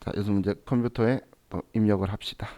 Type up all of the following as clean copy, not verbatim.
자, 여기서 이제 컴퓨터에 또 입력을 합시다.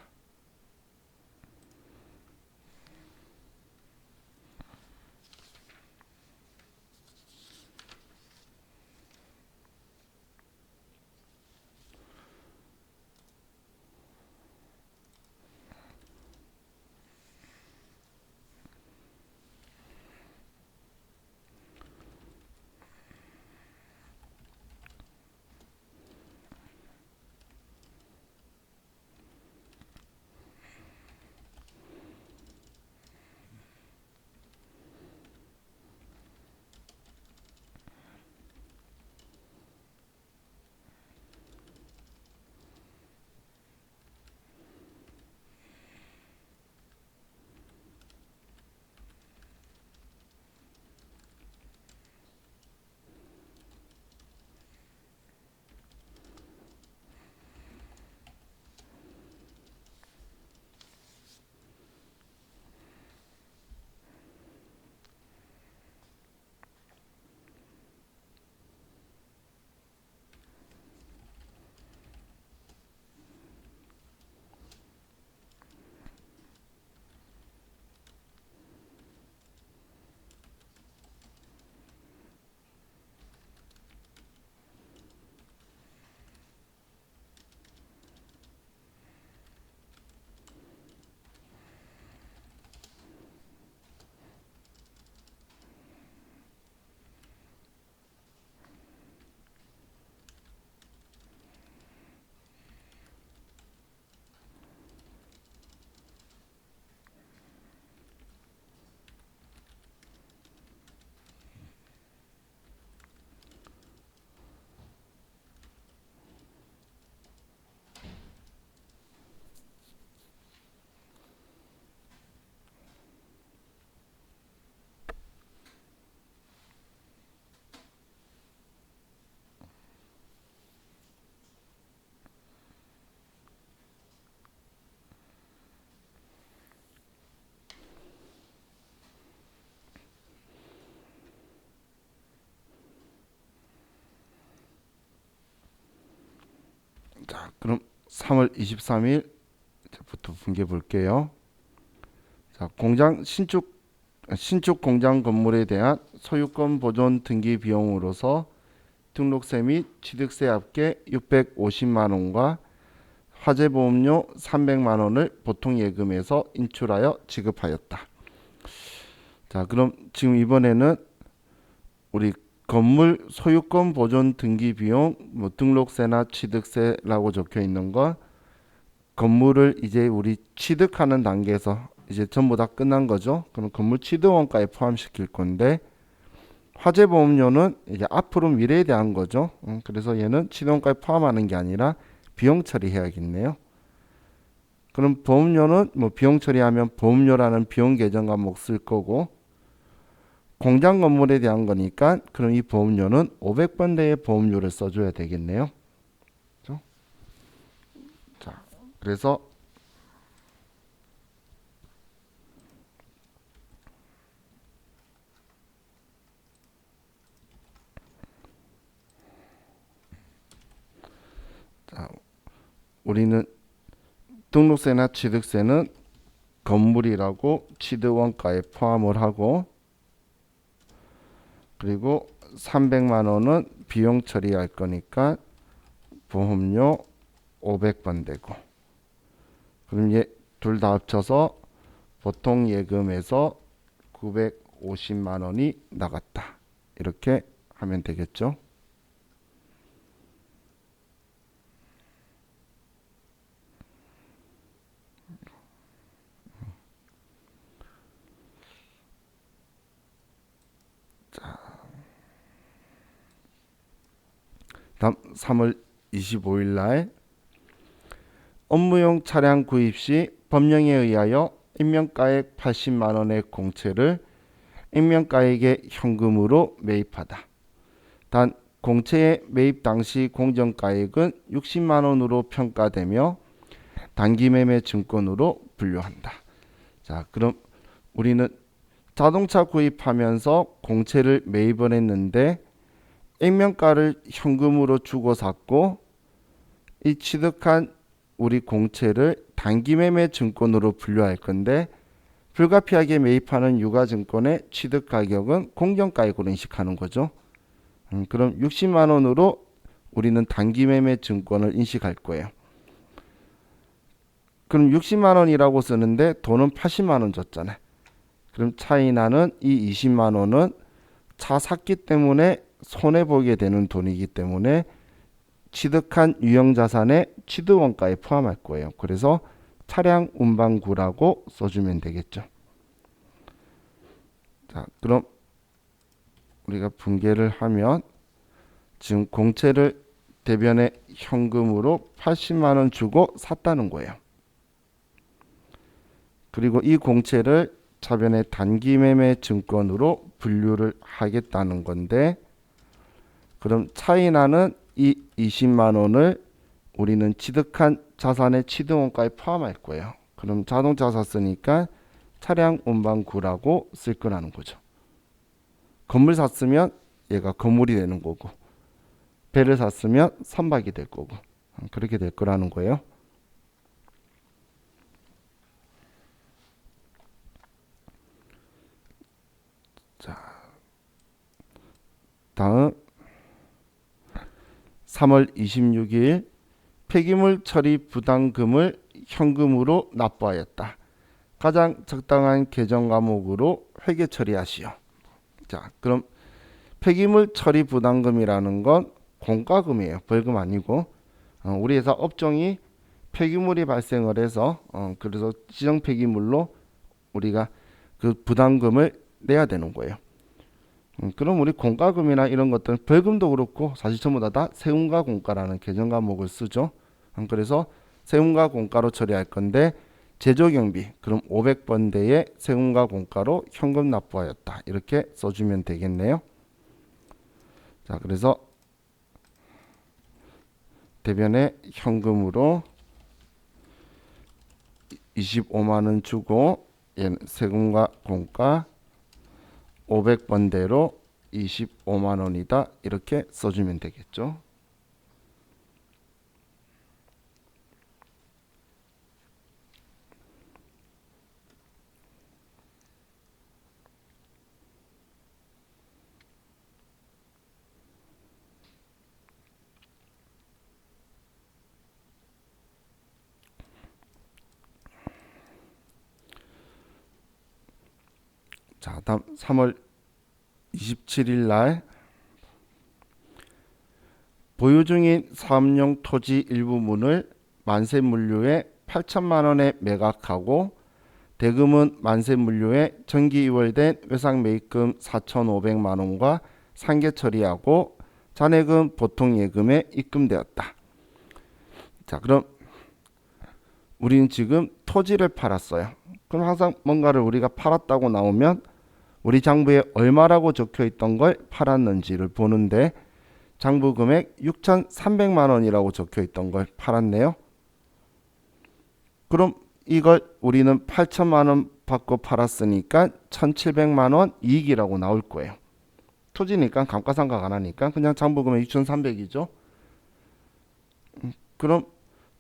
자, 그럼 3월 23일부터 분기해 볼게요. 자, 신축 공장 건물에 대한 소유권 보존 등기 비용으로서 등록세 및 취득세 합계 650만 원과 화재보험료 300만 원을 보통예금에서 인출하여 지급하였다. 자, 그럼 지금 이번에는 우리 건물 소유권 보존 등기 비용, 뭐 등록세나 취득세라고 적혀 있는 건 건물을 이제 우리 취득하는 단계에서 이제 전부 다 끝난 거죠. 그럼 건물 취득 원가에 포함시킬 건데 화재보험료는 이제 앞으로 미래에 대한 거죠. 그래서 얘는 취득 원가에 포함하는 게 아니라 비용 처리해야겠네요. 그럼 보험료는 뭐 비용 처리하면 보험료라는 비용 계정 과목 쓸 거고 공장 건물에 대한 거니까 그럼 이 보험료는 500번대의 보험료를 써줘야 되겠네요. 그렇죠? 자, 그래서 자, 우리는 등록세나 취득세는 건물이라고 취득 원가에 포함을 하고 그리고 300만 원은 비용 처리할 거니까 보험료 500번 되고 그럼 얘 둘 다 합쳐서 보통 예금에서 950만 원이 나갔다. 이렇게 하면 되겠죠. 다음 3월 25일 날 업무용 차량 구입 시 법령에 의하여 임명가액 80만 원의 공채를 임명가액의 현금으로 매입하다. 단 공채의 매입 당시 공정가액은 60만 원으로 평가되며 단기매매 증권으로 분류한다. 자, 그럼 우리는 자동차 구입하면서 공채를 매입을 했는데 액면가를 현금으로 주고 샀고 이 취득한 우리 공채를 단기매매 증권으로 분류할 건데 불가피하게 매입하는 유가증권의 취득가격은 공정가액으로 인식하는 거죠. 그럼 60만 원으로 우리는 단기매매 증권을 인식할 거예요. 그럼 60만 원이라고 쓰는데 돈은 80만 원 줬잖아요. 그럼 차이 나는 이 20만 원은 차 샀기 때문에 손해보게 되는 돈이기 때문에 취득한 유형자산의 취득원가에 포함할 거예요. 그래서 차량 운반구라고 써주면 되겠죠. 자, 그럼 우리가 분개를 하면 지금 공채를 대변에 현금으로 80만 원 주고 샀다는 거예요. 그리고 이 공채를 차변의 단기매매 증권으로 분류를 하겠다는 건데 그럼 차이 나는 이 20만 원을 우리는 취득한 자산의 취득원가에 포함할 거예요. 그럼 자동차 샀으니까 차량 운반구라고 쓸 거라는 거죠. 건물 샀으면 얘가 건물이 되는 거고 배를 샀으면 선박이 될 거고 그렇게 될 거라는 거예요. 자, 다음 3월 26일 폐기물 처리 부담금을 현금으로 납부하였다. 가장 적당한 계정 과목으로 회계 처리하시오. 자, 그럼 폐기물 처리 부담금이라는 건 공과금이에요. 벌금 아니고 우리 회사 업종이 폐기물이 발생을 해서 그래서 지정 폐기물로 우리가 그 부담금을 내야 되는 거예요. 그럼 우리 공과금이나 이런 것들은 벌금도 그렇고 사실 전부 다 세금과 공과라는 계정 과목을 쓰죠. 그래서 세금과 공과로 처리할 건데 제조경비 그럼 500번대의 세금과 공과로 현금 납부하였다. 이렇게 써주면 되겠네요. 자, 그래서 대변에 현금으로 25만 원 주고 세금과 공과 500번대로 25만 원이다. 이렇게 써주면 되겠죠. 자, 다음 3월 27일 날 보유 중인 사업용 토지 일부분을 만세물류에 8천만 원에 매각하고 대금은 만세물류에 정기 이월된 외상매입금 4,500만 원과 상계 처리하고 잔해금 보통예금에 입금되었다. 자, 그럼 우리는 지금 토지를 팔았어요. 그럼 항상 뭔가를 우리가 팔았다고 나오면 우리 장부에 얼마라고 적혀 있던 걸 팔았는지를 보는데 장부 금액 6,300만 원이라고 적혀 있던 걸 팔았네요. 그럼 이걸 우리는 8천만 원 받고 팔았으니까 1,700만 원 이익이라고 나올 거예요. 토지니까 감가상각 안 하니까 그냥 장부 금액 6,300이죠. 그럼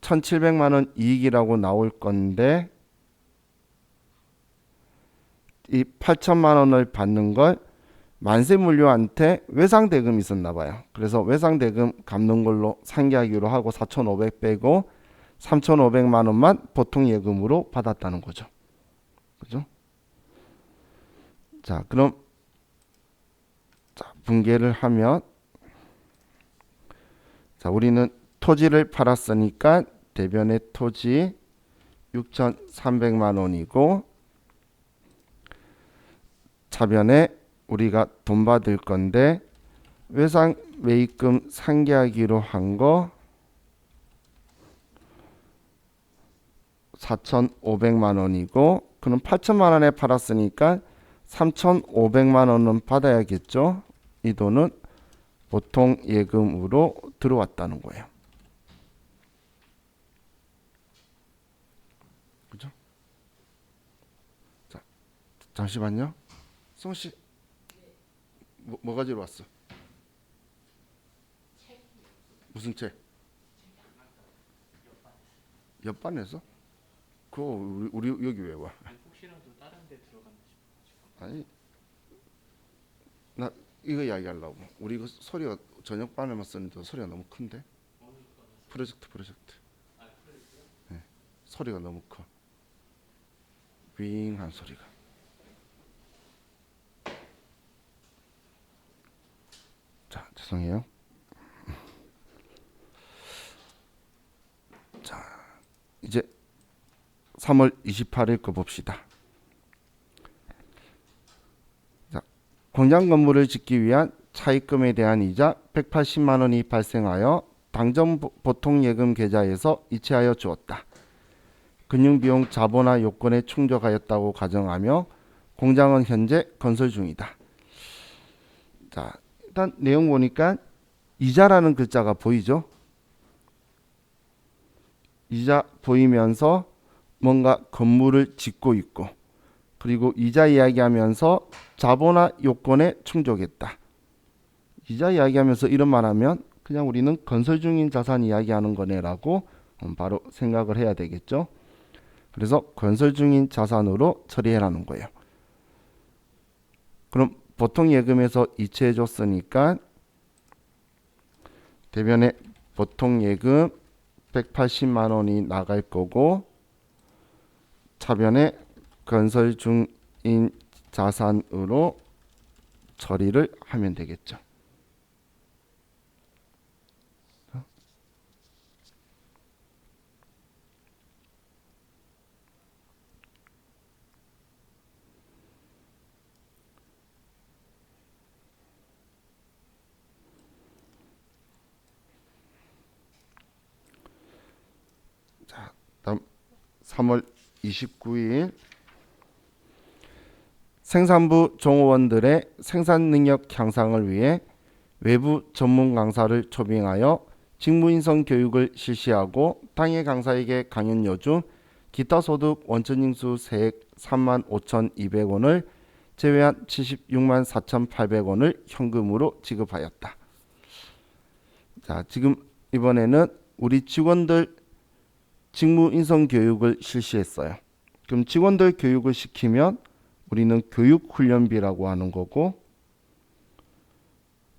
1,700만 원 이익이라고 나올 건데 이 8천만 원을 받는 걸 만세물류한테 외상대금이 있었나 봐요. 그래서 외상대금 갚는 걸로 상기하기로 하고 4,500 빼고 3,500만 원만 보통예금으로 받았다는 거죠. 그죠? 자, 그럼 분개를 하면 자, 우리는 토지를 팔았으니까 대변의 토지 6,300만 원이고 차변에 우리가 돈 받을 건데 외상 매입금 상계하기로 한 거 4,500만 원이고 그럼 8천만 원에 팔았으니까 3,500만 원은 받아야겠죠. 이 돈은 보통 예금으로 들어왔다는 거예요. 그죠? 자, 잠시만요. 송 씨, 뭐 가지러 왔어? 무슨 책? 옆반에서? 그거 우리 여기 왜 와? 혹시라도 다른 데 들어갔나 싶어가지고. 아니 나 이거 이야기하려고. 우리 이거 소리가 저녁반에만 쓰는데 소리가 너무 큰데? 프로젝트 소리가 너무 커. 윙한 소리가. 자, 죄송해요. 자, 이제 3월 28일 거 봅시다. 자, 공장 건물을 짓기 위한 차입금에 대한 이자 180만 원이 발생하여 당정 보통 예금 계좌에서 이체하여 주었다. 금융비용 자본화 요건에 충족하였다고 가정하며 공장은 현재 건설 중이다. 자, 일단 내용 보니까 이자라는 글자가 보이죠? 이자 보이면서 뭔가 건물을 짓고 있고, 그리고 이자 이야기하면서 자본화 요건에 충족했다. 이자 이야기하면서 이런 말하면 그냥 우리는 건설 중인 자산 이야기하는 거네라고 바로 생각을 해야 되겠죠. 그래서 건설 중인 자산으로 처리해라는 거예요. 그럼 보통 예금에서 이체해 줬으니까 대변에 보통 예금 180만 원이 나갈 거고, 차변에 건설 중인 자산으로 처리를 하면 되겠죠. 자, 다음 3월 29일 생산부 종업원들의 생산 능력 향상을 위해 외부 전문 강사를 초빙하여 직무인성 교육을 실시하고 당해 강사에게 강연 여중 기타 소득 원천징수 세액 35,200원을 제외한 76만 4,800원을 현금으로 지급하였다. 자, 지금 이번에는 우리 직원들 직무인성 교육을 실시했어요. 그럼 직원들 교육을 시키면 우리는 교육훈련비라고 하는 거고,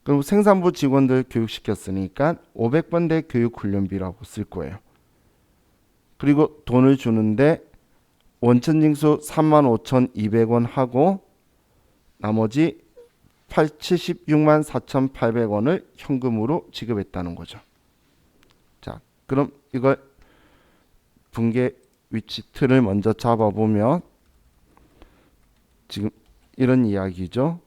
그리고 생산부 직원들 교육시켰으니까 500번대 교육훈련비라고 쓸 거예요. 그리고 돈을 주는데 원천징수 35,200원 하고 나머지 76만 4,800원을 현금으로 지급했다는 거죠. 자, 그럼 이걸 분계 위치 틀을 먼저 잡아보면 지금 이런 이야기죠.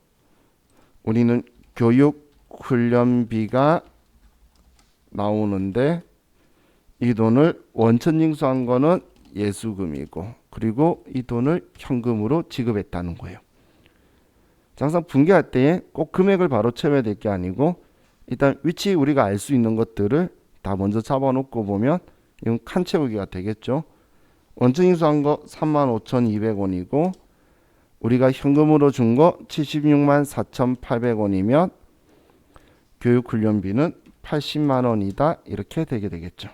우리는 교육 훈련비가 나오는데 이 돈을 원천징수한 거는 예수금이고, 그리고 이 돈을 현금으로 지급했다는 거예요. 항상 분계할 때 꼭 금액을 바로 채워야 될 게 아니고 일단 위치 우리가 알 수 있는 것들을 다 먼저 잡아놓고 보면 이건 칸 채우기가 되겠죠. 원천징수한 거 35,200원이고 우리가 현금으로 준 거 76만 4,800원이면 교육훈련비는 80만 원이다. 이렇게 되게 되겠죠.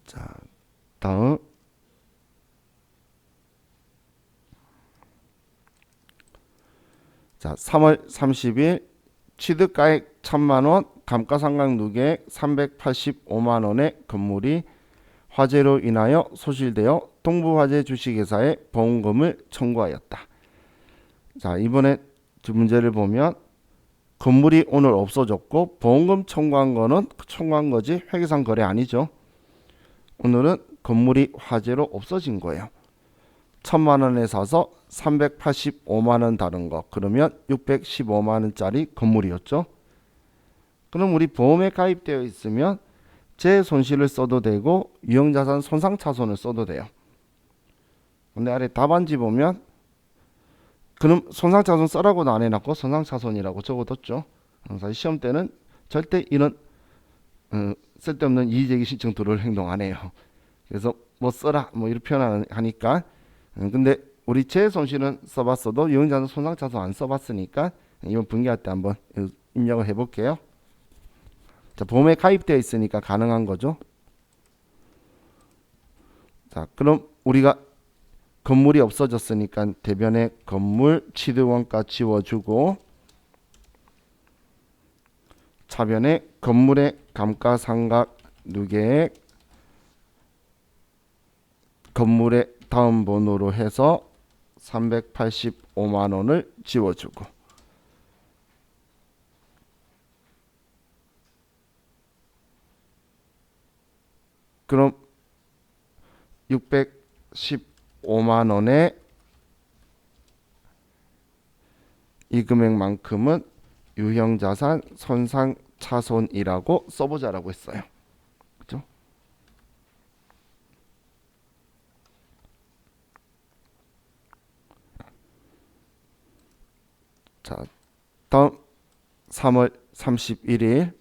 자, 다음 자, 3월 30일 취득가액 1,000만 원, 감가상각 누계액 385만 원의 건물이 화재로 인하여 소실되어 동부화재 주식회사에 보험금을 청구하였다. 자, 이번에 문제를 보면 건물이 오늘 없어졌고 보험금 청구한 거지 회계상 거래 아니죠. 오늘은 건물이 화재로 없어진 거예요. 1,000만 원에 사서 385만 원 다른 거, 그러면 615만 원짜리 건물이었죠. 그럼 우리 보험에 가입되어 있으면 제 손실을 써도 되고 유형자산 손상차손을 써도 돼요. 근데 아래 답안지 보면 그럼 손상차손 써라고도 안 해놨고 손상차손이라고 적어뒀죠. 사실 시험 때는 절대 이런 쓸데없는 이의제기 신청 들어올 행동 안 해요. 그래서 뭐 써라 뭐 이렇게 표현하니까 근데 우리 재손실은 써봤어도 유형자산 손상차손 안 써봤으니까 이번 분기할 때 한번 입력을 해볼게요. 자, 보험에 가입되어 있으니까 가능한 거죠. 자, 그럼 우리가 건물이 없어졌으니까 대변에 건물 취득원가 지워주고 차변에 건물의 감가상각 누계액 건물의 다음 번호로 해서 385만 원을 지워주고 그럼 615만 원의 이 금액만큼은 유형자산 손상차손이라고 써보자라고 했어요. 그죠? 자, 다음 3월 31일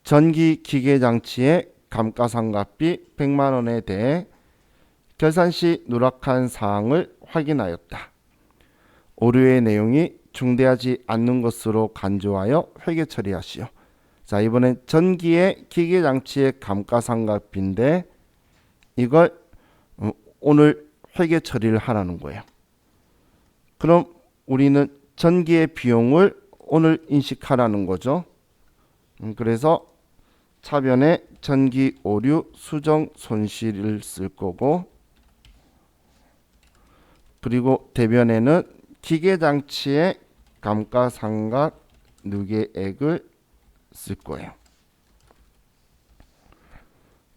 전기 기계장치의 감가상각비 100만 원에 대해 결산 시 누락한 사항을 확인하였다. 오류의 내용이 중대하지 않는 것으로 간주하여 회계 처리하시오. 자, 이번엔 전기의 기계장치의 감가상각비인데 이걸 오늘 회계 처리를 하라는 거예요. 그럼 우리는 전기의 비용을 오늘 인식하라는 거죠. 그래서 차변에 전기 오류 수정 손실을 쓸 거고 그리고 대변에는 기계장치의 감가상각 누계액을 쓸 거예요.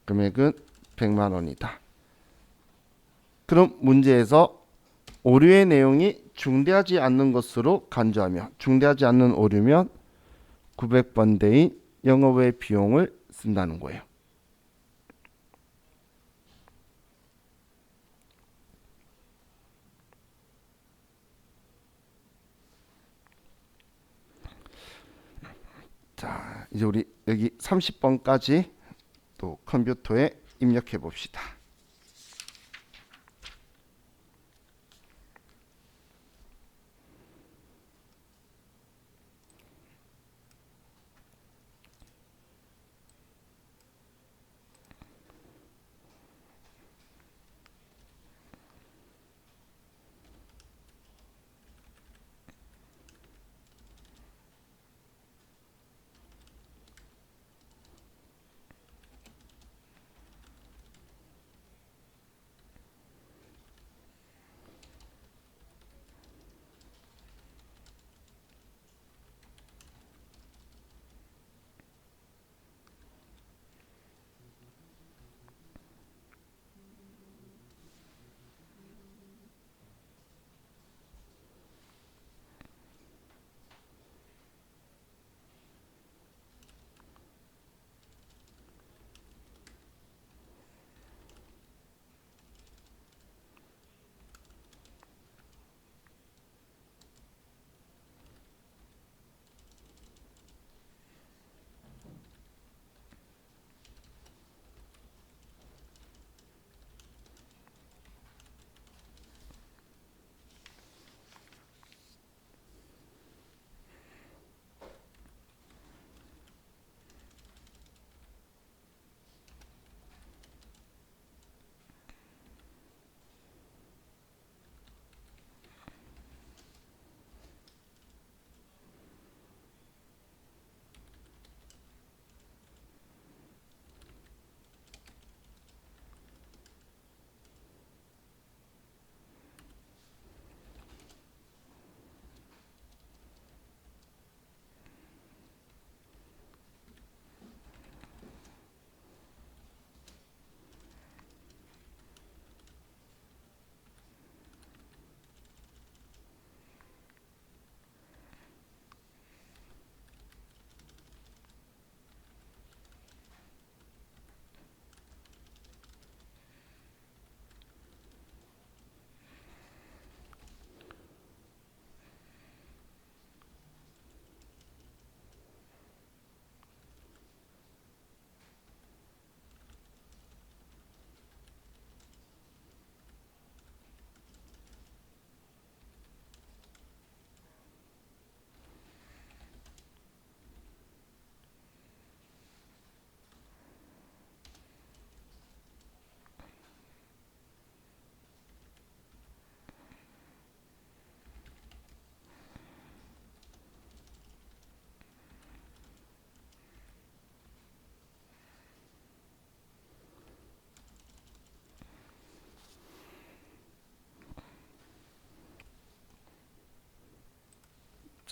금액은 100만 원이다. 그럼 문제에서 오류의 내용이 중대하지 않는 것으로 간주하며 중대하지 않는 오류면 900번대인 영업외 비용을 쓴다는 거예요. 자, 이제 우리 여기 30번까지 또 컴퓨터에 입력해 봅시다.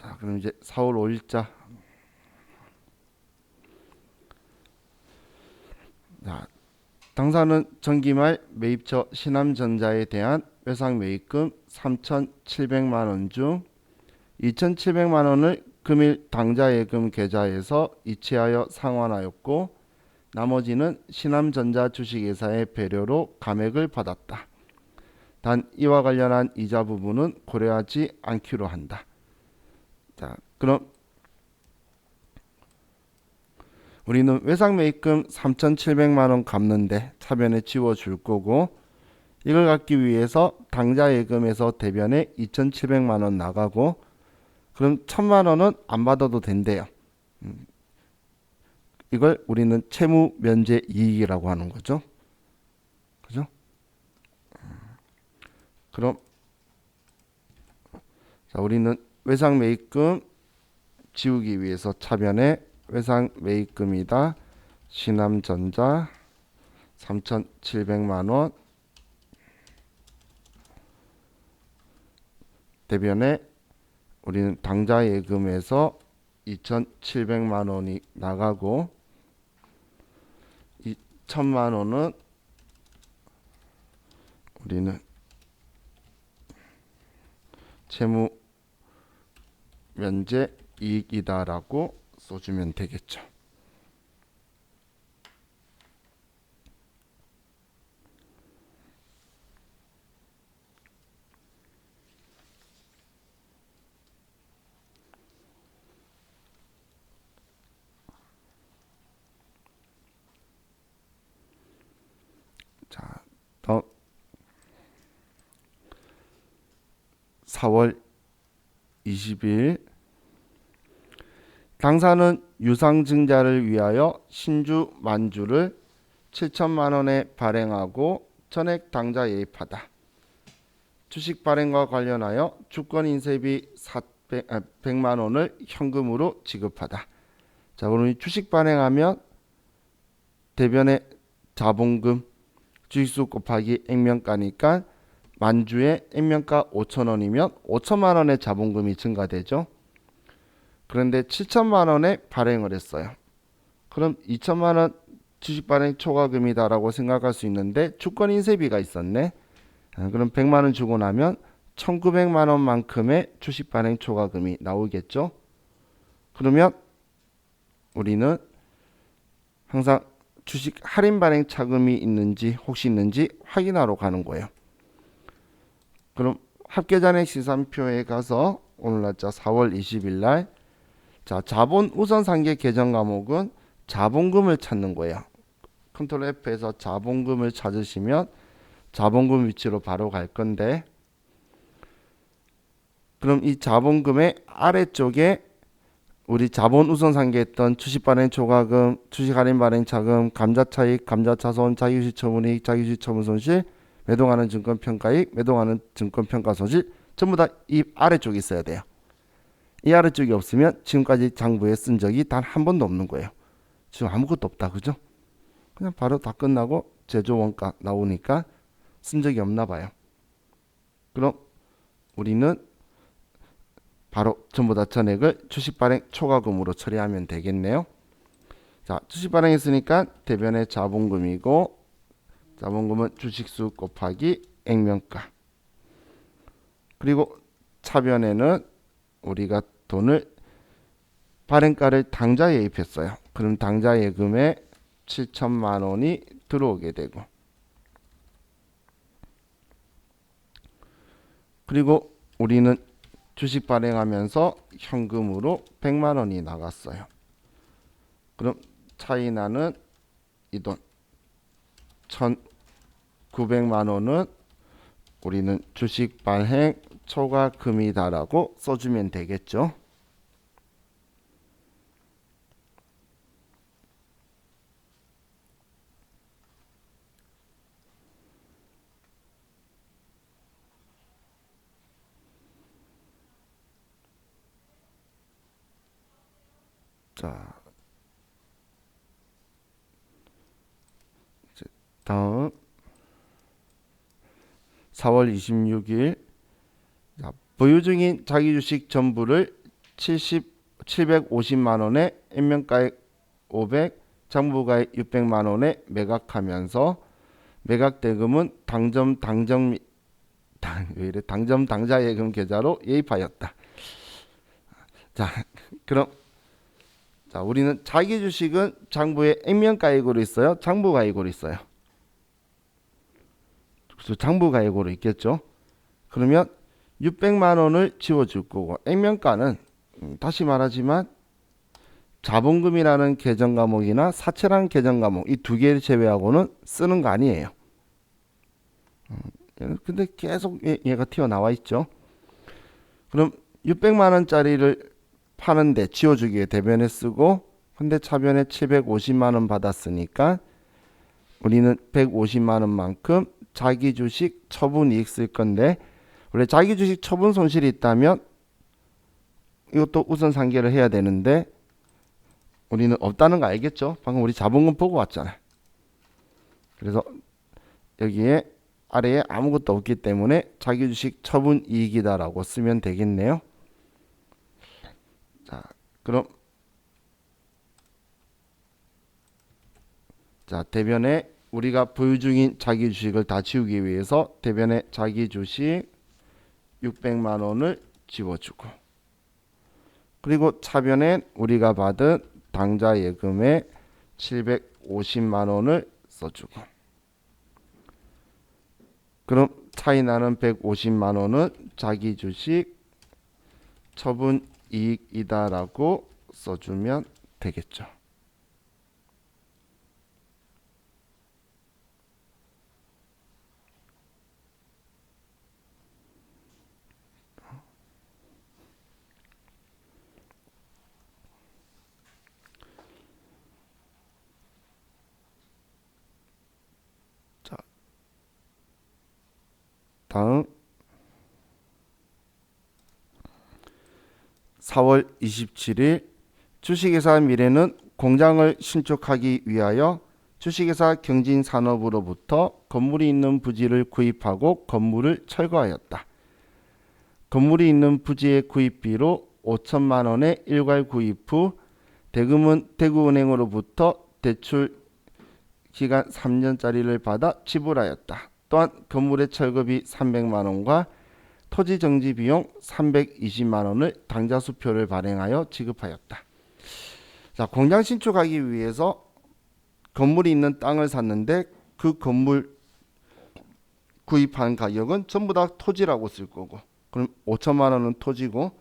자, 그럼 이제 4월 5일자. 자, 당사는 정기말 매입처 신함전자에 대한 외상 매입금 3,700만 원 중 2,700만 원을 금일 당좌예금 계좌에서 이체하여 상환하였고 나머지는 신함전자 주식회사의 배려로 감액을 받았다. 단 이와 관련한 이자 부분은 고려하지 않기로 한다. 자, 그럼 우리는 외상매입금 3,700만 원 갚는데 차변에 지워줄 거고 이걸 갚기 위해서 당좌예금에서 대변에 2,700만 원 나가고 그럼 1,000만 원은 안 받아도 된대요. 이걸 우리는 채무 면제 이익이라고 하는 거죠. 그죠? 그럼 자, 우리는 외상 매입금 지우기 위해서 차변에 외상 매입금이다. 신함전자 3,700만 원 대변에 우리는 당좌예금에서 2,700만 원이 나가고 2,000만 원은 우리는 채무 면제 이익이다라고 써주면 되겠죠. 자, 다음 4월 20일 당사는 유상증자를 위하여 신주 만주를 7천만 원에 발행하고 전액 당좌 예입하다. 주식 발행과 관련하여 주권 인쇄비 100만 원을 현금으로 지급하다. 자, 그럼 주식 발행하면 대변에 자본금 주식수 곱하기 액면가니까 만주에 액면가 5천 원이면 5천만 원의 자본금이 증가되죠. 그런데 7천만 원에 발행을 했어요. 그럼 2천만 원 주식 발행 초과금이다라고 생각할 수 있는데 주권 인쇄비가 있었네. 그럼 100만 원 주고 나면 1,900만 원만큼의 주식 발행 초과금이 나오겠죠. 그러면 우리는 항상 주식 할인 발행 차금이 있는지 혹시 있는지 확인하러 가는 거예요. 그럼 합계잔액 시산표에 가서 오늘 날짜 4월 20일 날 자, 자본 우선 상계 계정 과목은 자본금을 찾는 거예요. 컨트롤 F에서 자본금을 찾으시면 자본금 위치로 바로 갈 건데 그럼 이 자본금의 아래쪽에 우리 자본 우선 상계했던 주식 발행 초과금, 주식 할인 발행 차금, 감자차익, 감자차손, 자기주식 처분이익, 자기주식 처분 손실, 매도하는 증권 평가익, 매도하는 증권 평가 손실 전부 다 이 아래쪽에 있어야 돼요. 이 아래쪽이 없으면 지금까지 장부에 쓴 적이 단 한 번도 없는 거예요. 지금 아무것도 없다, 그죠? 그냥 바로 다 끝나고 제조 원가 나오니까 쓴 적이 없나 봐요. 그럼 우리는 바로 전부 다 전액을 주식 발행 초과금으로 처리하면 되겠네요. 자, 주식 발행했으니까 대변의 자본금이고 자본금은 주식수 곱하기 액면가. 그리고 차변에는 우리가 돈을 발행가를 당좌 예입했어요. 그럼 당좌 예금에 7천만 원이 들어오게 되고 그리고 우리는 주식 발행하면서 현금으로 100만 원이 나갔어요. 그럼 차이 나는 이 돈 1,900만 원은 우리는 주식 발행 초과금이다라고 써주면 되겠죠. 자, 다음 4월 26일 자, 보유 중인 자기 주식 전부를 750만 원에 임명가액 500, 장부가액 600만 원에 매각하면서 매각 대금은 당점 당자 예금 계좌로 예입하였다. 자, 그럼 우리는 자기 주식은 장부에 액면가액으로 있어요, 장부가액으로 있어요? 그래서 장부가액으로 있겠죠. 그러면 600만 원을 지워줄 거고, 액면가는 다시 말하지만 자본금이라는 계정 과목이나 사채라는 계정 과목, 이 두 개를 제외하고는 쓰는 거 아니에요. 근데 계속 얘가 튀어나와 있죠. 그럼 600만 원짜리를 파는데 지워주기 위해 대변에 쓰고, 근데 차변에 750만 원 받았으니까 우리는 150만 원만큼 자기 주식 처분 이익 쓸 건데, 원래 자기 주식 처분 손실이 있다면 이것도 우선 상계를 해야 되는데 우리는 없다는 거 알겠죠? 방금 우리 자본금 보고 왔잖아. 그래서 여기에 아래에 아무것도 없기 때문에 자기 주식 처분 이익이다라고 쓰면 되겠네요. 자, 그럼 대변에 우리가 보유 중인 자기 주식을 다 지우기 위해서 대변에 자기 주식 600만 원을 지워주고, 그리고 차변에 우리가 받은 당좌 예금에 750만 원을 써주고, 그럼 차이 나는 150만 원은 자기 주식 처분 이익이다라고 써주면 되겠죠. 자, 다음 4월 27일 주식회사 미래는 공장을 신축하기 위하여 주식회사 경진산업으로부터 건물이 있는 부지를 구입하고 건물을 철거하였다. 건물이 있는 부지의 구입비로 5천만 원의 일괄 구입 후 대금은 대구은행으로부터 대출 기간 3년짜리를 받아 지불하였다. 또한 건물의 철거비 300만 원과 토지 정지 비용 320만 원을 당좌수표를 발행하여 지급하였다. 자, 공장 신축하기 위해서 건물이 있는 땅을 샀는데 그 건물 구입한 가격은 전부 다 토지라고 쓸 거고, 그럼 5천만 원은 토지고,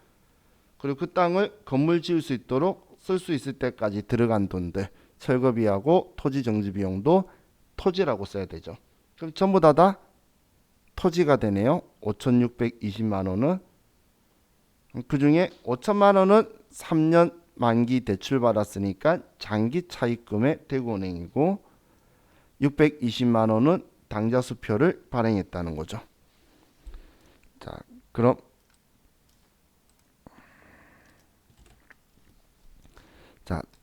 그리고 그 땅을 건물 지을 수 있도록 쓸 수 있을 때까지 들어간 돈들, 철거비하고 토지 정지 비용도 토지라고 써야 되죠. 그럼 전부 다 토지가 되네요. 5,620만 원은. 그 중에 5천만 원은 3년 만기 대출 받았으니까 장기 차입금의 대구은행이고, 620만 원은 당좌수표를 발행했다는 거죠. 자, 그럼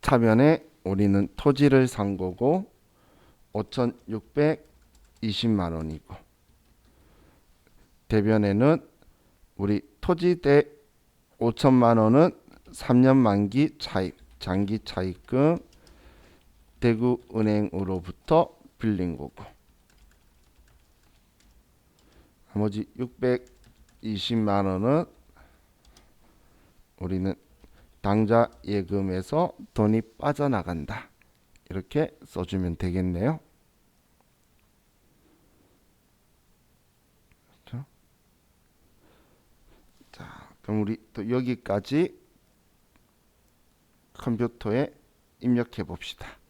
차변에 우리는 토지를 산 거고 5,620만 원이고, 대변에는 우리 토지 대 5천만 원은 3년 만기 차입, 장기 차입금 대구은행으로부터 빌린 거고, 나머지 620만 원은 우리는 당좌 예금에서 돈이 빠져나간다. 이렇게 써주면 되겠네요. 그렇죠? 자, 그럼 우리 또 여기까지 컴퓨터에 입력해 봅시다.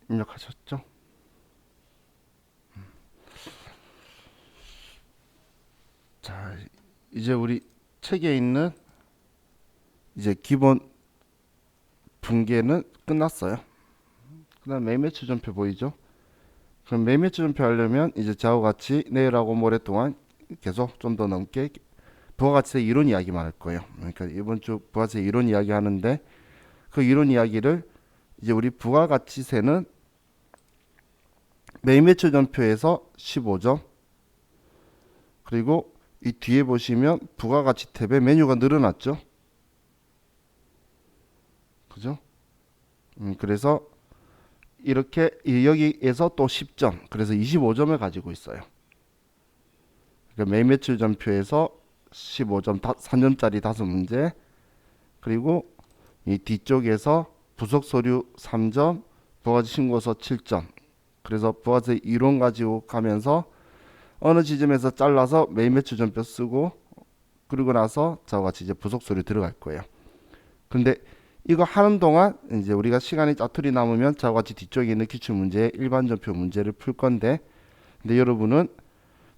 입력하셨죠? 자, 이제 우리 책에 있는 이제 기본 분계는 끝났어요. 그다음 매매추 전표 보이죠? 그럼 매매추 전표 하려면 이제 저와 같이 내일하고 모레 동안 계속 좀 더 넘게 부가가치세 이론 이야기만 할 거예요. 그러니까 이번 주 부가가치세 이론 이야기 하는데 그 이론 이야기를 이제 우리 부가가치세는 매매추 전표에서 15점 그리고 이 뒤에 보시면 부가가치 탭에 메뉴가 늘어났죠. 그죠? 그래서 이렇게 여기에서 또 10점 그래서 25점을 가지고 있어요. 그러니까 매매추 전표에서 15점 3점짜리 5문제 그리고 이 뒤쪽에서 부속 서류 3점 부가가치 신고서 7점 그래서 부가세 이론 가지고 가면서 어느 지점에서 잘라서 매매추 전표 쓰고 그리고 나서 저와 같이 이제 부속 서류 들어갈 거예요. 근데 이거 하는 동안 이제 우리가 시간이 짜투리 남으면 저와 같이 뒤쪽에 있는 기출 문제 일반 전표 문제를 풀 건데 근데 여러분은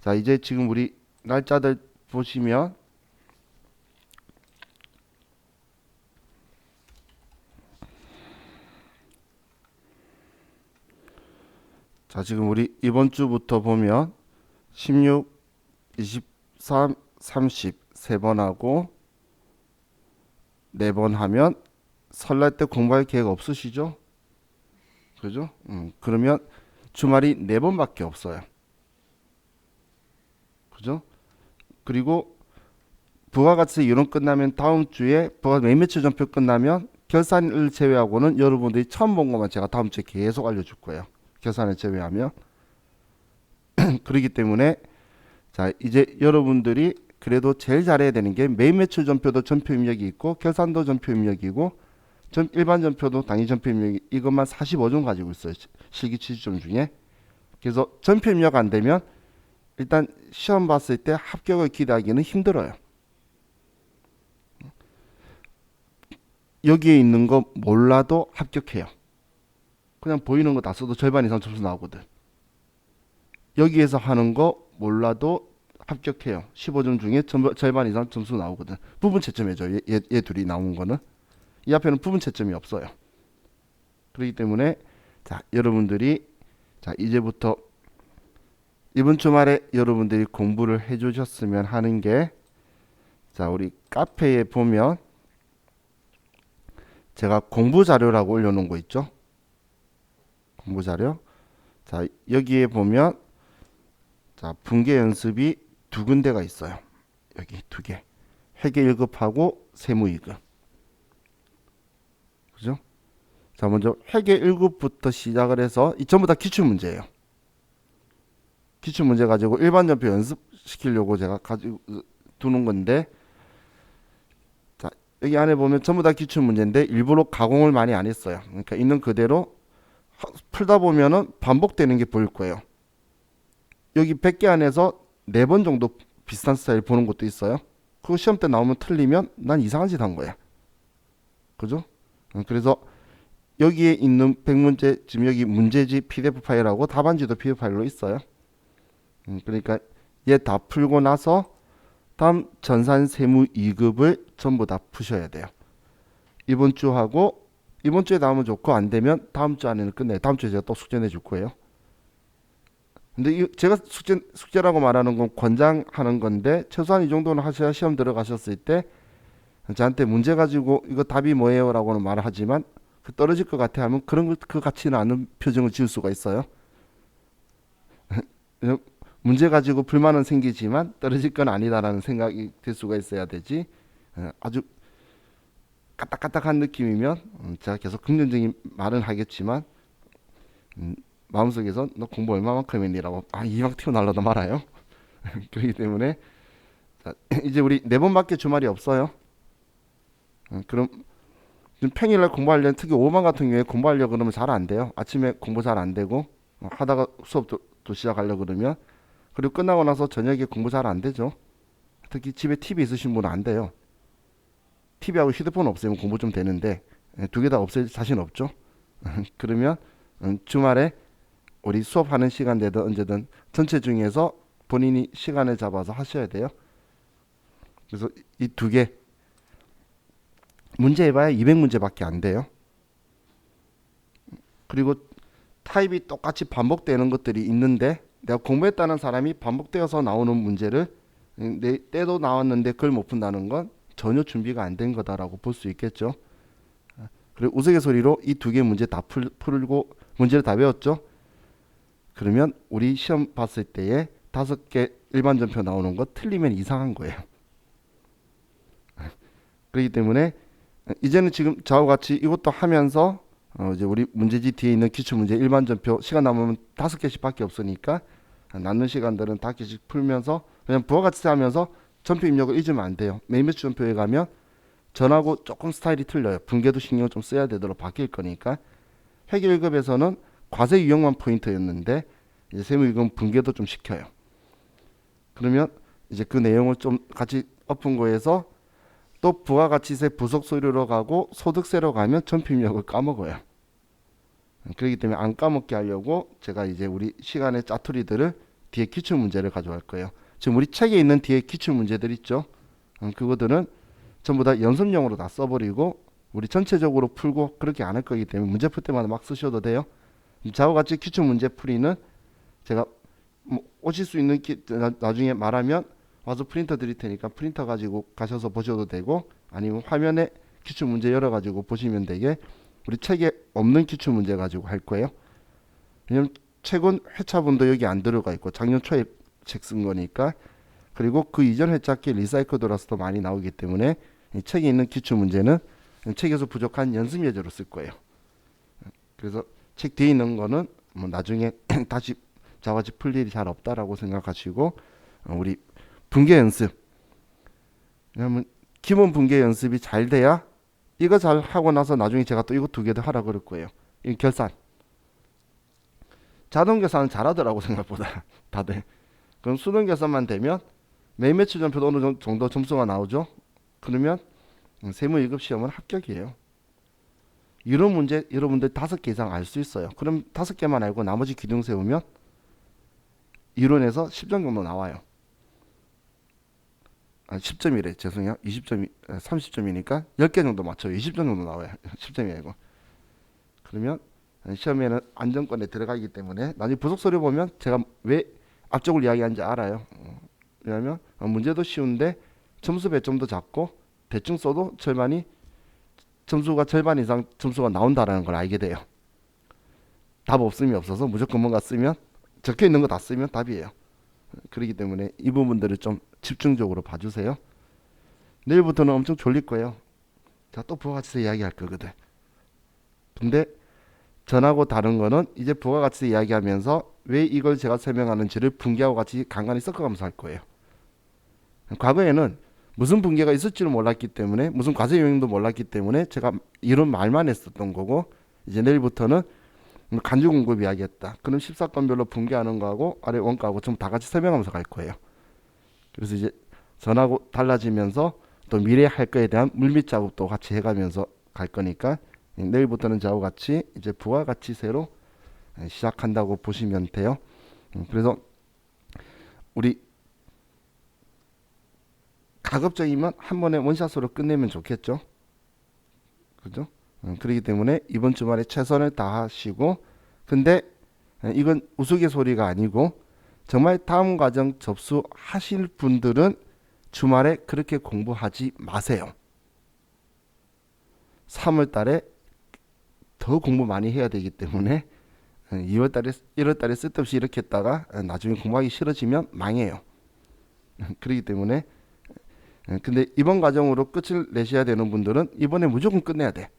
자 이제 지금 우리 날짜들 보시면 자 지금 우리 이번 주부터 보면 16, 23, 30 세 번 하고 4번 하면 설날 때 공부할 계획 없으시죠? 그죠? 그러면 주말이 4번밖에 없어요. 그죠? 그리고 부가가치세 이론 끝나면 다음 주에 매매추 전표 끝나면 결산을 제외하고는 여러분들이 처음 본 것만 제가 다음 주에 계속 알려줄 거예요. 결산을 제외하면 그렇기 때문에 자 이제 여러분들이 그래도 제일 잘해야 되는 게 매매추 전표도 전표 입력이 있고 결산도 전표 입력이고 일반 전표도 당일 전표 입력이 이것만 45점 가지고 있어요. 실기 70점 중에. 그래서 전표 입력 안 되면 일단 시험 봤을 때 합격을 기대하기는 힘들어요. 여기에 있는 거 몰라도 합격해요. 그냥 보이는 거 다 써도 절반 이상 점수 나오거든. 여기에서 하는 거 몰라도 합격해요. 15점 중에 절반 이상 점수 나오거든. 부분 채점이죠. 얘 둘이 나온 거는. 이 앞에는 부분 채점이 없어요. 그렇기 때문에 자 여러분들이 자 이제부터 이번 주말에 여러분들이 공부를 해주셨으면 하는 게 자 우리 카페에 보면 제가 공부 자료라고 올려놓은 거 있죠. 공부 자료. 자 여기에 보면 자 분계 연습이 2군데가 있어요. 여기 2개. 회계 1급하고 세무 2급. 그죠? 자 먼저 회계 1급부터 시작을 해서 이 전부 다 기출 문제예요. 기출 문제 가지고 일반 전표 연습시키려고 제가 가지고 두는 건데 자 여기 안에 보면 전부 다 기출 문제인데 일부러 가공을 많이 안 했어요. 그러니까 있는 그대로 풀다 보면은 반복되는 게 보일 거예요. 여기 100개 안에서 4번 정도 비슷한 스타일 보는 것도 있어요. 그거 시험 때 나오면 틀리면 난 이상한 짓 한 거야. 그죠? 그래서 여기에 있는 100문제 지금 여기 문제지 PDF 파일하고 답안지도 PDF 파일로 있어요. 그러니까 얘 다 풀고 나서 다음 전산 세무 2급을 전부 다 푸셔야 돼요. 이번 주 하고 이번 주에 나오면 좋고 안 되면 다음 주 안에는 끝내요. 다음 주에 제가 또 숙제 내줄 거예요. 근데 제가 숙제라고 말하는 건 권장하는 건데 최소한 이 정도는 하셔야 시험 들어가셨을 때 저한테 문제 가지고 이거 답이 뭐예요? 라고는 말하지만 그 떨어질 것 같아 하면 그런 그 같지는 않은 표정을 지을 수가 있어요. 문제 가지고 불만은 생기지만 떨어질 건 아니다라는 생각이 들 수가 있어야 되지. 아주 까딱까딱한 느낌이면 제가 계속 긍정적인 말은 하겠지만 마음속에서 너 공부 얼마만큼 했니라고 이막 튀어나올라도 말아요. 그렇기 때문에 자, 이제 우리 4번밖에 주말이 없어요. 그럼 평일날 공부하려면 특히 오후반 같은 경우에 공부하려고 그러면 잘 안 돼요. 아침에 공부 잘 안 되고 하다가 수업도 시작하려고 그러면 그리고 끝나고 나서 저녁에 공부 잘 안 되죠. 특히 집에 TV 있으신 분은 안 돼요. TV하고 휴대폰 없으면 공부 좀 되는데 2개 다 없앨 자신 없죠. 그러면 주말에 우리 수업하는 시간대든 언제든 전체 중에서 본인이 시간을 잡아서 하셔야 돼요. 그래서 이 두 개 문제 해봐야 200문제밖에 안 돼요. 그리고 타입이 똑같이 반복되는 것들이 있는데 내가 공부했다는 사람이 반복되어서 나오는 문제를 내 때도 나왔는데 그걸 못 푼다는 건 전혀 준비가 안 된 거다라고 볼 수 있겠죠. 그리고 우스갯소리로 이 두 개 문제 다 풀고 문제를 다 외웠죠. 그러면 우리 시험 봤을 때에 5개 일반 전표 나오는 거 틀리면 이상한 거예요. 그렇기 때문에 이제는 지금 저와 같이 이것도 하면서 이제 우리 문제지 뒤에 있는 기출문제 일반 전표 시간 남으면 5개씩밖에 없으니까 남는 시간들은 5개씩 풀면서 그냥 부가가치세 하면서 전표 입력을 잊으면 안 돼요. 매매수 전표에 가면 전하고 조금 스타일이 틀려요. 분계도 신경 좀 써야 되도록 바뀔 거니까. 회계 1급에서는 과세 유형만 포인트였는데 이제 세무이금 분계도 좀 시켜요. 그러면 이제 그 내용을 좀 같이 엎은 거에서 또 부가가치세 부속 소료로 가고 소득세로 가면 전표 입력을 까먹어요. 그렇기 때문에 안 까먹게 하려고 제가 이제 우리 시간의 짜투리들을 뒤에 기출 문제를 가져갈 거예요. 지금 우리 책에 있는 뒤에 기출 문제들 있죠. 그거들은 전부 다 연습용으로 다 써버리고 우리 전체적으로 풀고 그렇게 안 할 거기 때문에 문제 풀 때마다 막 쓰셔도 돼요. 저와 같이 기출 문제 풀이는 제가 뭐 오실 수 있는 나중에 말하면 와서 프린터 드릴 테니까 프린터 가지고 가셔서 보셔도 되고 아니면 화면에 기출 문제 열어 가지고 보시면 되게 우리 책에 없는 기출 문제 가지고 할 거예요. 왜냐면 최근 회차분도 여기 안 들어가 있고 작년 초에 책 쓴 거니까 그리고 그 이전 회차기 리사이클 돌아서도 많이 나오기 때문에 이 책에 있는 기출 문제는 책에서 부족한 연습 예제로 쓸 거예요. 그래서 책 뒤에 있는 거는 뭐 나중에 다시 저와 같이 풀 일이 잘 없다라고 생각하시고 우리 분계 연습 왜냐면 기본 분계 연습이 잘 돼야 이거 잘 하고 나서 나중에 제가 또 이거 두 개 더 하라 그럴 거예요. 이 결산 자동 계산은 잘하더라고 생각보다 다들. 그럼 수능 계산만 되면 매매치 전표도 어느 정도 점수가 나오죠. 그러면 세무 1급 시험은 합격이에요. 이런 문제 여러분들 5개 이상 알 수 있어요. 그럼 5개만 알고 나머지 기둥 세우면 이론에서 10점 정도 나와요. 10점이래 죄송해요. 20점이 30점이니까 10개 정도 맞춰요. 20점 정도 나와요. 10점이 아니고. 그러면 시험에는 안정권에 들어가기 때문에 나중에 부속 서류 보면 제가 왜 앞쪽을 이야기하는지 알아요. 왜냐하면 문제도 쉬운데 점수 배점도 작고 대충 써도 점수가 절반 이상 점수가 나온다라는 걸 알게 돼요. 답 없음이 없어서 무조건 뭔가 쓰면 적혀 있는 거 다 쓰면 답이에요. 그렇기 때문에 이 부분들을 좀 집중적으로 봐주세요. 내일부터는 엄청 졸릴 거예요. 자, 또 부가가치세 이야기할 거거든. 근데 전하고 다른 거는 이제 부가가치세 이야기하면서 왜 이걸 제가 설명하는지를 분계하고 같이 간간히 섞어가면서 할 거예요. 과거에는 무슨 분계가 있을지를 몰랐기 때문에 무슨 과세 요인도 몰랐기 때문에 제가 이런 말만 했었던 거고 이제 내일부터는 간주 공급 이야기했다. 그럼 14건별로 분계하는 거하고 아래 원가하고 전부 다 같이 설명하면서 갈 거예요. 그래서 이제 전하고 달라지면서 또 미래에 할 거에 대한 물밑 작업도 같이 해가면서 갈 거니까 내일부터는 저하고 같이 이제 부가가치세로 시작한다고 보시면 돼요. 그래서 우리 가급적이면 한 번에 원샷으로 끝내면 좋겠죠. 그죠? 그렇기 때문에 이번 주말에 최선을 다하시고 근데 이건 우스갯소리가 아니고 정말 다음 과정 접수하실 분들은 주말에 그렇게 공부하지 마세요. 3월 달에 더 공부 많이 해야 되기 때문에 2월 달에 1월 달에 쓸데없이 이렇게 했다가 나중에 공부하기 싫어지면 망해요. 그렇기 때문에 근데 이번 과정으로 끝을 내셔야 되는 분들은 이번에 무조건 끝내야 돼.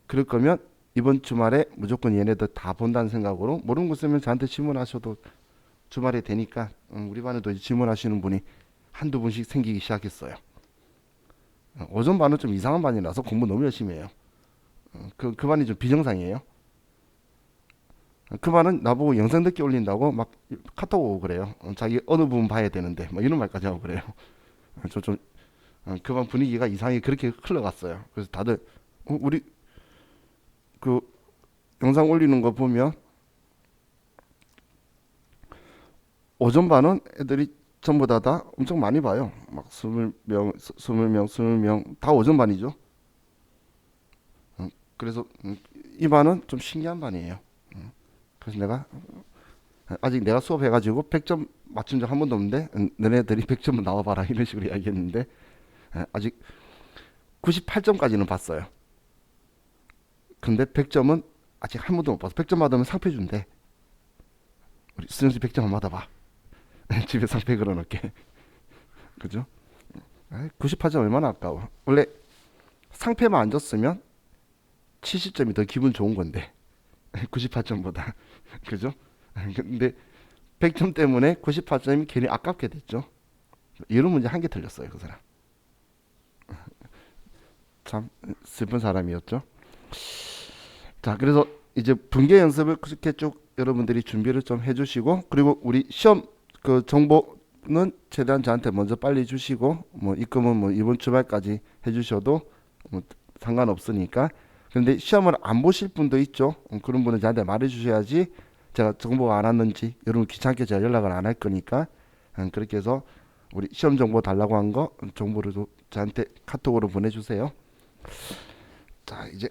그럴 거면 이번 주말에 무조건 얘네들 다 본다는 생각으로 모르는 거 있으면 저한테 질문하셔도 주말에 되니까 우리 반에도 이제 질문하시는 분이 한두 분씩 생기기 시작했어요. 오전 반은 좀 이상한 반이라서 공부 너무 열심히 해요. 그 반이 좀 비정상이에요. 그 반은 나보고 영상 늦게 올린다고 막 카톡 오고 그래요. 자기 어느 부분 봐야 되는데 막 이런 말까지 하고 그래요. 그 반 분위기가 이상하게 그렇게 흘러갔어요. 그래서 다들 우리 그 영상 올리는 거 보면 오전반은 애들이 전부 다 엄청 많이 봐요. 막 20명, 20명, 20명 다 오전반이죠. 그래서 이 반은 좀 신기한 반이에요. 그래서 내가 아직 내가 수업해가지고 100점 맞춘 적 한 번도 없는데 너네들이 100점 나와봐라 이런 식으로 이야기했는데 아직 98점까지는 봤어요. 근데 100점은 아직 한 번도 못 봤어. 100점 받으면 상패 준대. 우리 수영씨 100점 안 받아봐. 집에 상패 걸어놓게. 그죠? 98점 얼마나 아까워. 원래 상패만 안 줬으면 70점이 더 기분 좋은 건데 98점보다 그죠? 근데 100점 때문에 98점이 괜히 아깝게 됐죠. 이런 문제 한 개 틀렸어요 그 사람. 참 슬픈 사람이었죠. 자, 그래서 이제 분계 연습을 그렇게 쭉 여러분들이 준비를 좀 해주시고, 그리고 우리 시험 그 정보는 최대한 저한테 먼저 빨리 주시고, 뭐 입금은 뭐 이번 주말까지 해주셔도 뭐 상관없으니까. 그런데 시험을 안 보실 분도 있죠. 그런 분은 저한테 말해주셔야지 제가 정보가 안 왔는지, 여러분 귀찮게 제가 연락을 안 할 거니까. 그렇게 해서 우리 시험 정보 달라고 한 거 정보를 저한테 카톡으로 보내주세요. 자, 이제